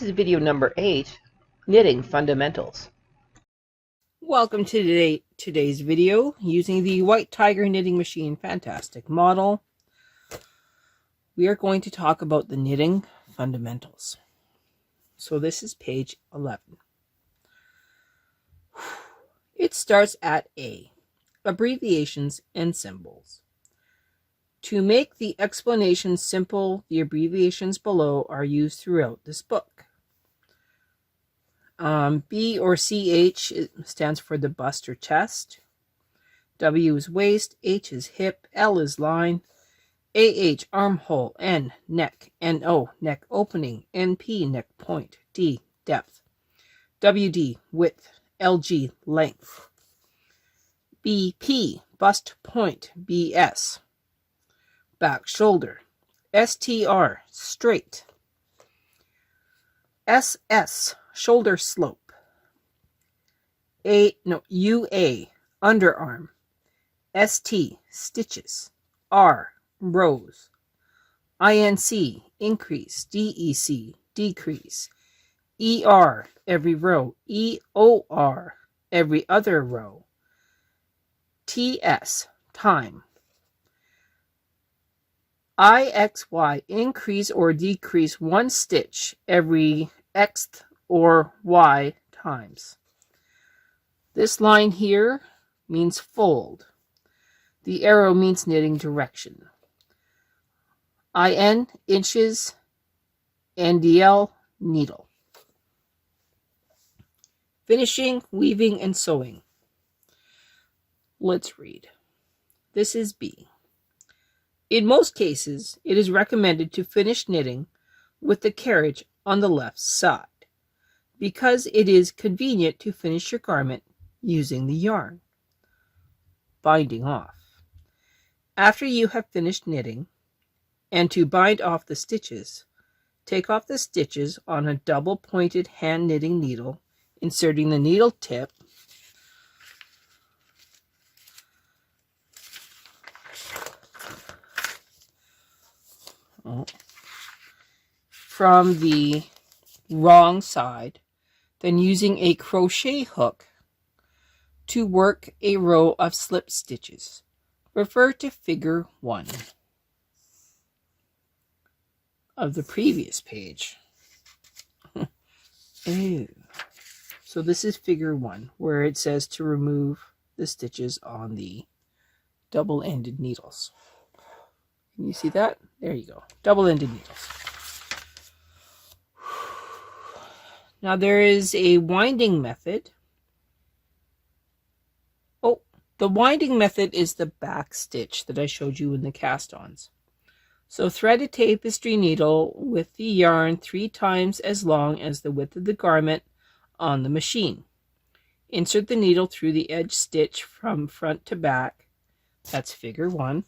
is video number 8, Knitting Fundamentals. Welcome to today's video using the White Tiger Knitting Machine Fantastic model. We are going to talk about the knitting fundamentals. So this is page 11. It starts at A, abbreviations and symbols. To make the explanation simple, the abbreviations below are used throughout this book. B or CH stands for the bust or chest. W is waist, H is hip, L is line, AH armhole, N neck, NO neck opening, NP neck point, D depth, WD width, LG length, BP bust point, BS back shoulder, STR straight, SS shoulder slope, UA underarm, ST stitches, R rows, INC increase, DEC decrease, ER every row, EOR every other row, TS time, IXY increase or decrease one stitch every xth or y times. This line here means fold. The arrow means knitting direction. IN inches, NDL needle. Finishing, weaving, and sewing. Let's read. This is B. In most cases, it is recommended to finish knitting with the carriage on the left side, because it is convenient to finish your garment using the yarn. Binding off. After you have finished knitting, and to bind off the stitches, take off the stitches on a double-pointed hand knitting needle, inserting the needle tip from the wrong side, then using a crochet hook to work a row of slip stitches. Refer to figure 1 of the previous page. Ew. So this is figure 1, where it says to remove the stitches on the double-ended needles. Can you see that? There you go. Double-ended needles. Now there is a winding method. Oh, the winding method is the back stitch that I showed you in the cast-ons. So thread a tapestry needle with the yarn 3 times as long as the width of the garment on the machine. Insert the needle through the edge stitch from front to back. That's figure 1.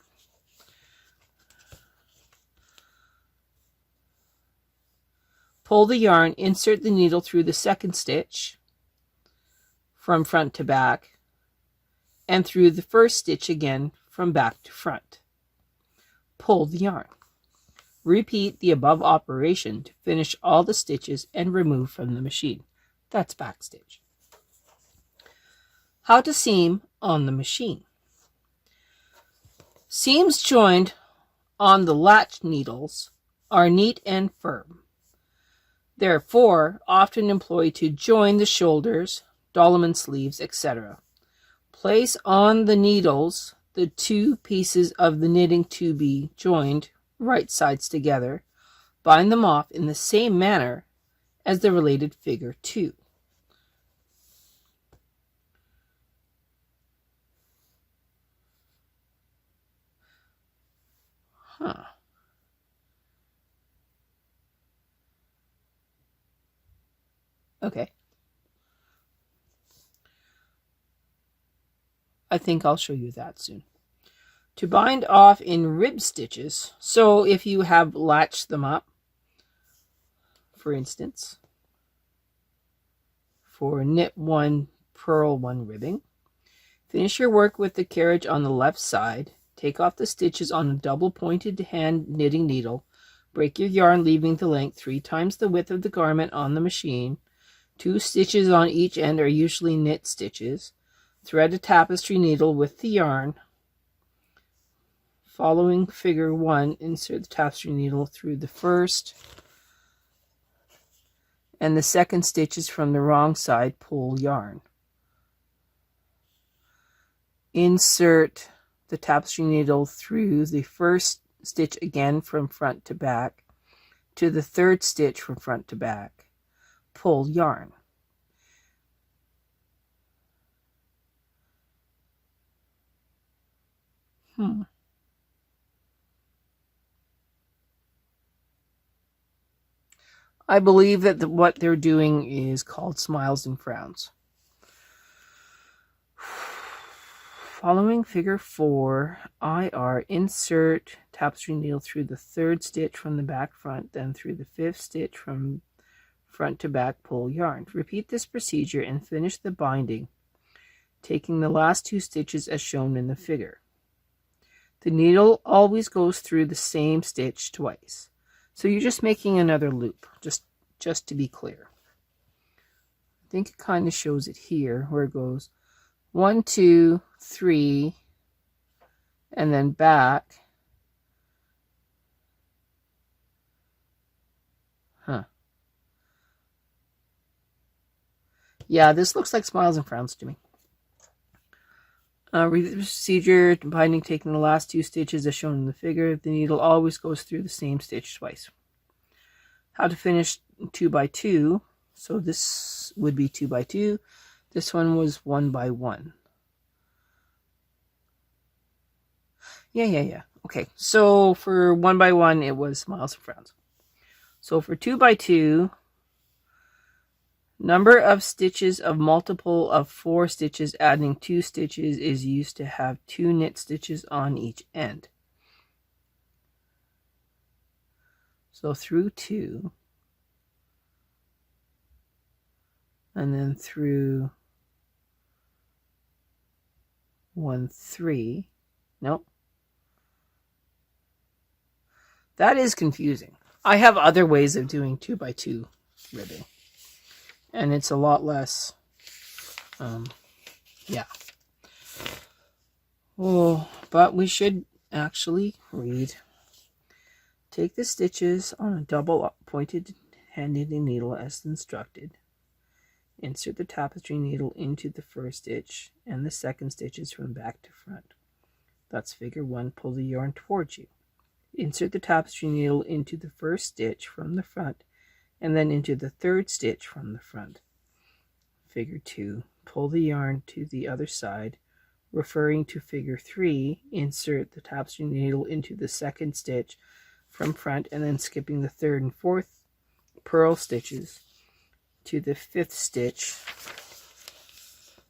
Pull the yarn, insert the needle through the second stitch from front to back, and through the first stitch again from back to front. Pull the yarn. Repeat the above operation to finish all the stitches and remove from the machine. That's back stitch. How to seam on the machine. Seams joined on the latch needles are neat and firm. Therefore, often employed to join the shoulders, dolman sleeves, etc. Place on the needles the 2 pieces of the knitting to be joined right sides together. Bind them off in the same manner as the related figure 2. Okay. I think I'll show you that soon. To bind off in rib stitches, so if you have latched them up, for instance, for knit 1, purl 1 ribbing, finish your work with the carriage on the left side, take off the stitches on a double pointed hand knitting needle, Break your yarn, leaving the length 3 times the width of the garment on the machine. 2 stitches on each end are usually knit stitches. Thread a tapestry needle with the yarn. Following figure 1, insert the tapestry needle through the first and the second stitches from the wrong side. Pull yarn. Insert the tapestry needle through the first stitch again from front to back to the third stitch from front to back. Pull yarn. I believe that what they're doing is called smiles and frowns. Following figure 4, IR, insert tapestry needle through the third stitch from the back front, then through the fifth stitch from front to back. Pull yarn. Repeat this procedure and finish the binding, taking the last 2 stitches as shown in the figure. The needle always goes through the same stitch twice. So you're just making another loop, just to be clear. I think it kind of shows it here where it goes 1, 2, 3, and then back. Yeah, this looks like smiles and frowns to me. Repeat the procedure, binding, taking the last 2 stitches as shown in the figure. The needle always goes through the same stitch twice. How to finish 2 by 2. So this would be 2 by 2. This one was 1 by 1. Yeah. Okay, so for 1 by 1, it was smiles and frowns. So for 2 by 2, number of stitches of multiple of 4 stitches, adding 2 stitches is used to have 2 knit stitches on each end. So through 2, and then through 1, 3. Nope. That is confusing. I have other ways of doing 2 by 2 ribbing, and it's a lot less, yeah. Oh, but we should actually read. Take the stitches on a double pointed hand knitting needle as instructed. Insert the tapestry needle into the first stitch and the second stitches from back to front. That's figure 1. Pull the yarn towards you. Insert the tapestry needle into the first stitch from the front and then into the third stitch from the front. Figure 2. Pull the yarn to the other side. Referring to figure 3, insert the tapestry needle into the second stitch from front and then skipping the third and fourth purl stitches to the fifth stitch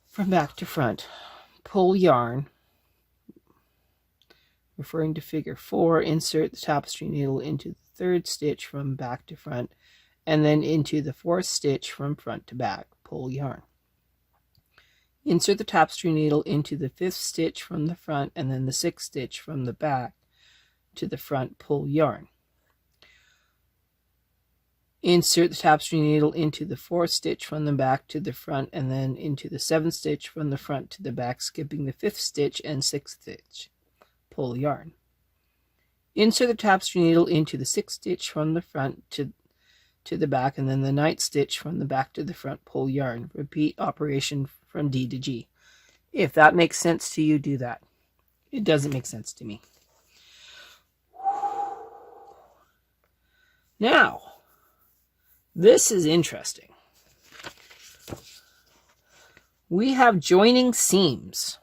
from back to front. Pull yarn. Referring to figure 4, insert the tapestry needle into the third stitch from back to front and then into the fourth stitch from front to back. Pull yarn. Insert the tapestry needle into the fifth stitch from the front and then the sixth stitch from the back to the front. Pull yarn. Insert the tapestry needle into the fourth stitch from the back to the front and then into the seventh stitch from the front to the back, skipping the fifth stitch and sixth stitch. Pull yarn. Insert the tapestry needle into the sixth stitch from the front to the back and then the ninth stitch from the back to the front. Pull yarn. Repeat operation from D to G. If that makes sense to you, do that. It doesn't make sense to me. Now, this is interesting. We have joining seams.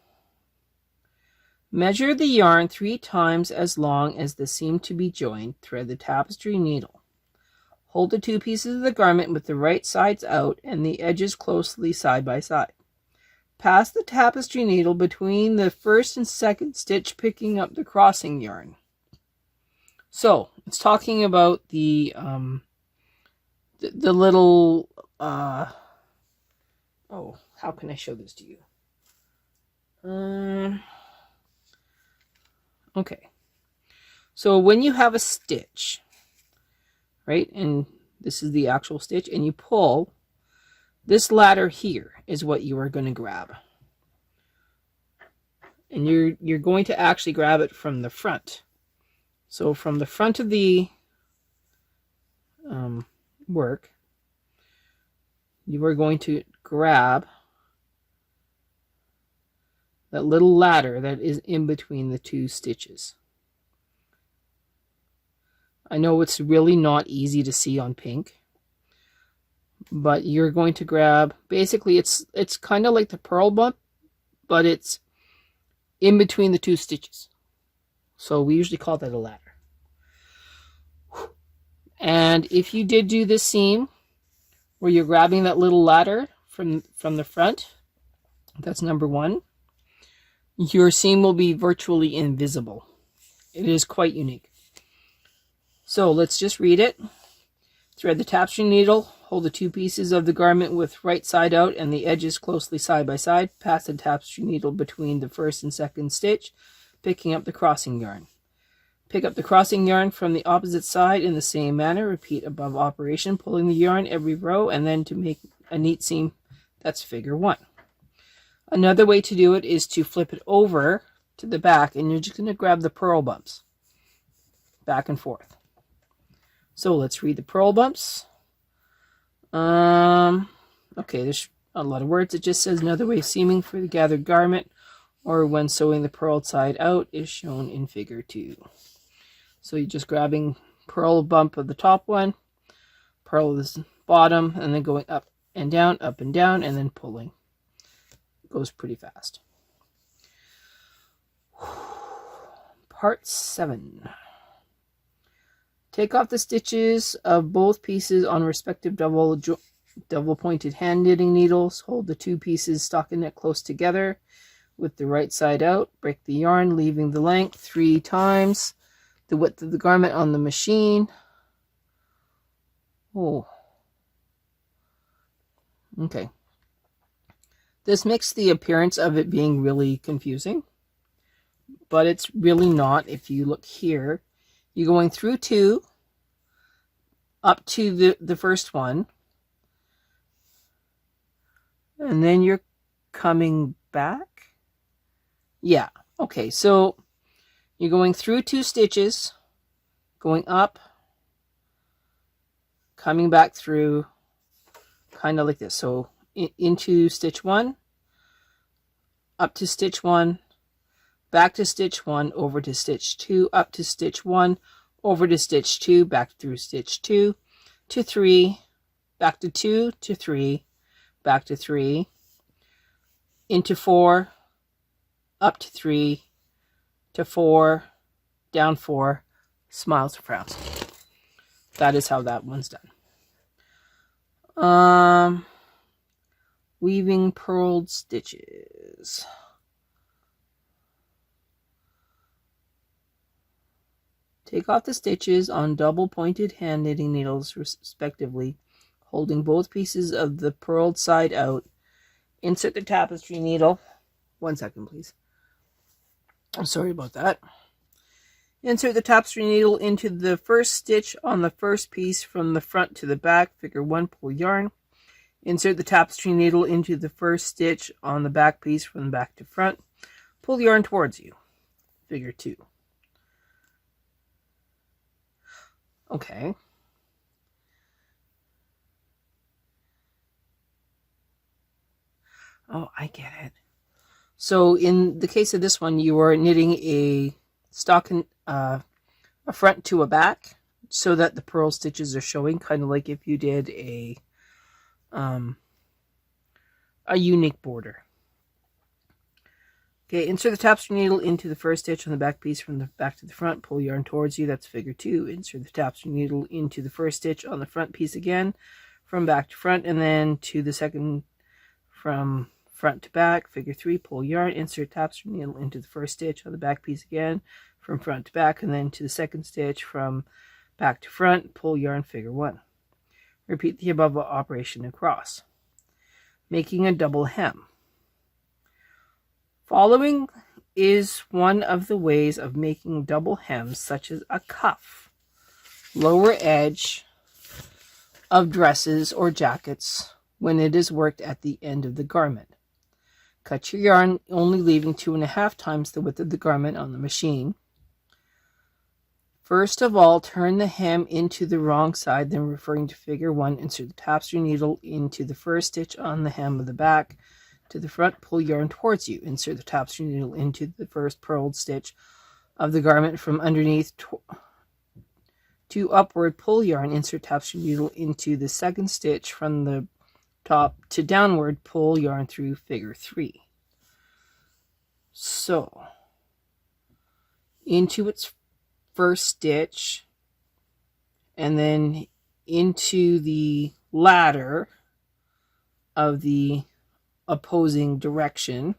Measure the yarn 3 times as long as the seam to be joined. Thread the tapestry needle. Hold the 2 pieces of the garment with the right sides out and the edges closely side by side. Pass the tapestry needle between the first and second stitch, picking up the crossing yarn. So it's talking about the little oh, how can I show this to you? Okay, so when you have a stitch right? And this is the actual stitch, and you pull. This ladder here is what you are going to grab. And you're going to actually grab it from the front. So from the front of the work, you are going to grab that little ladder that is in between the two stitches. I know it's really not easy to see on pink, but you're going to grab, basically it's kind of like the purl bump, but it's in between the two stitches. So we usually call that a ladder. And if you did do this seam where you're grabbing that little ladder from the front, that's number one, your seam will be virtually invisible. It is quite unique. So let's just read it. Thread the tapestry needle, hold the two pieces of the garment with right side out and the edges closely side by side. Pass the tapestry needle between the first and second stitch, picking up the crossing yarn. Pick up the crossing yarn from the opposite side in the same manner. Repeat above operation, pulling the yarn every row, and then to make a neat seam, that's figure 1. Another way to do it is to flip it over to the back, and you're just going to grab the purl bumps back and forth. So let's read the purl bumps. Okay, there's a lot of words. It just says another way of seaming for the gathered garment or when sewing the purled side out is shown in figure 2. So you're just grabbing purl bump of the top one, purl of the bottom, and then going up and down, and then pulling. It goes pretty fast. Part 7. Take off the stitches of both pieces on respective double pointed hand knitting needles. Hold the two pieces stockinette close together with the right side out. Break the yarn, leaving the length 3 times the width of the garment on the machine. Oh. Okay. This makes the appearance of it being really confusing, but it's really not. If you look here, you're going through 2 up to the first one, and then you're coming back. Yeah, okay, so you're going through 2 stitches, going up, coming back through, kind of like this. So into stitch 1, up to stitch 1, back to stitch 1, over to stitch 2, up to stitch 1, over to stitch 2, back through stitch 2, to 3, back to 2, to 3, back to 3, into 4, up to 3, to 4, down 4, smiles or frowns. That is how that one's done. Weaving purled stitches. Take off the stitches on double pointed hand knitting needles respectively, holding both pieces of the purled side out. Insert the tapestry needle. 1 second, please. I'm sorry about that. Insert the tapestry needle into the first stitch on the first piece from the front to the back. Figure 1, pull yarn. Insert the tapestry needle into the first stitch on the back piece from the back to front. Pull the yarn towards you. Figure 2. Okay. Oh, I get it. So in the case of this one, you are knitting a stocking, a front to a back, so that the purl stitches are showing, kind of like if you did a unique border. Okay, insert the tapestry needle into the first stitch on the back piece from the back to the front. Pull yarn towards you. That's figure 2. Insert the tapestry needle into the first stitch on the front piece again from back to front, and then to the second from front to back. Figure 3. Pull yarn. Insert tapestry needle into the first stitch on the back piece again from front to back, and then to the second stitch from back to front. Pull yarn. Figure 1. Repeat the above operation across. Making a double hem. Following is one of the ways of making double hems, such as a cuff. Lower edge of dresses or jackets when it is worked at the end of the garment. Cut your yarn, only leaving 2.5 times the width of the garment on the machine. First of all, turn the hem into the wrong side, then referring to figure 1, insert the tapestry needle into the first stitch on the hem of the back. To the front, pull yarn towards you. Insert the tapestry needle into the first purled stitch of the garment from underneath to upward. Pull yarn, insert tapestry needle into the second stitch from the top to downward. Pull yarn through figure 3. So, into its first stitch, and then into the ladder of the opposing direction,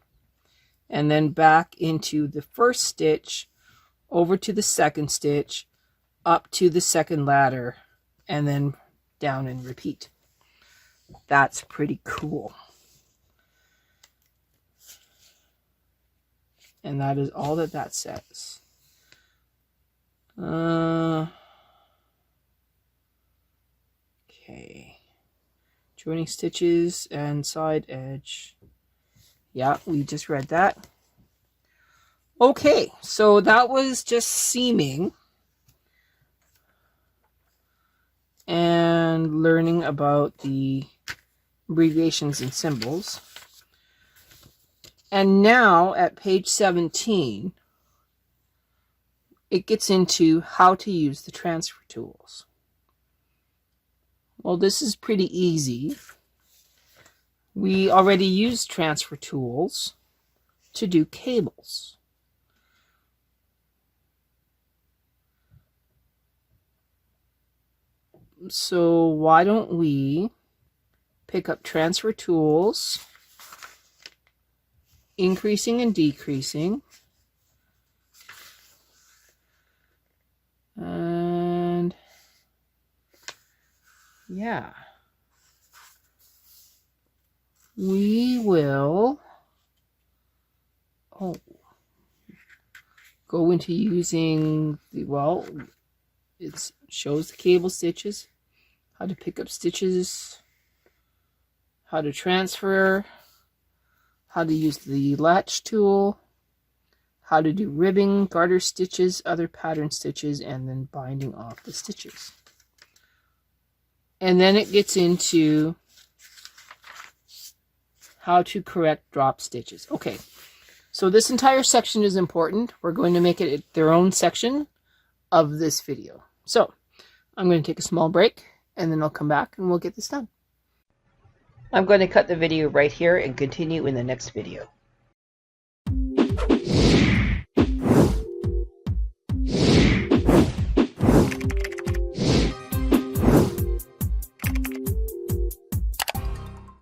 and then back into the first stitch, over to the second stitch, up to the second ladder, and then down and repeat. That's pretty cool. And that is all that says. Okay. Joining stitches and side edge. Yeah, we just read that. Okay, so that was just seaming and learning about the abbreviations and symbols. And now at page 17, it gets into how to use the transfer tools. Well, this is pretty easy. We already use transfer tools to do cables. So why don't we pick up transfer tools, increasing and decreasing, and yeah, we will go into using the, well, it shows the cable stitches, how to pick up stitches, how to transfer, how to use the latch tool, how to do ribbing, garter stitches, other pattern stitches, and then binding off the stitches. And then it gets into how to correct drop stitches. Okay, so this entire section is important. We're going to make it their own section of this video. So I'm going to take a small break, and then I'll come back and we'll get this done. I'm going to cut the video right here and continue in the next video.